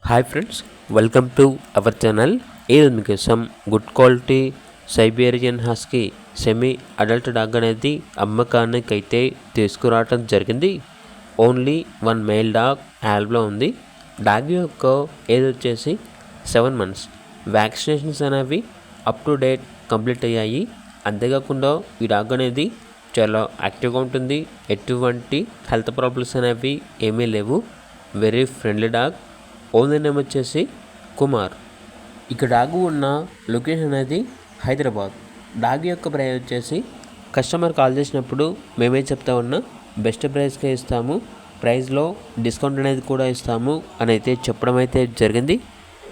Hi friends, welcome to our channel. ఈరోజు మీకోసం good quality Siberian husky semi adult dog అనేది అమ్మకానికి అయితే తీసుకురావటం జరిగింది. ఓన్లీ వన్ మేల్ డాగ్ యాల్బ్లో ఉంది. డాగ్ యొక్క ఏజ్ వచ్చేసి 7 months. వ్యాక్సినేషన్స్ అనేవి అప్ టు డేట్ కంప్లీట్ అయ్యాయి. అంతేకాకుండా ఈ డాగ్ అనేది చాలా యాక్టివ్గా ఉంటుంది. ఎటువంటి హెల్త్ ప్రాబ్లమ్స్ అనేవి ఏమీ లేవు. Very friendly dog. Owner name వచ్చేసి కుమార్. ఇక డాగ్ ఉన్న లొకేషన్ అనేది హైదరాబాద్. డాగ్ యొక్క ప్రైస్ వచ్చేసి కస్టమర్ కాల్ చేసినప్పుడు మేమే చెప్తా ఉన్నా బెస్ట్ ప్రైస్కే ఇస్తాము, ప్రైస్లో డిస్కౌంట్ అనేది కూడా ఇస్తాము అని అయితే చెప్పడం అయితే జరిగింది.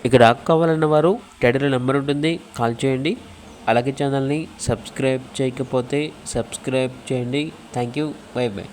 ఇక డాగ్ కావాలన్న వారు టైటిల్ నెంబర్ ఉంటుంది, కాల్ చేయండి. అలాగే ఛానల్ని సబ్స్క్రైబ్ చేయకపోతే సబ్స్క్రైబ్ చేయండి. Thank you. By by.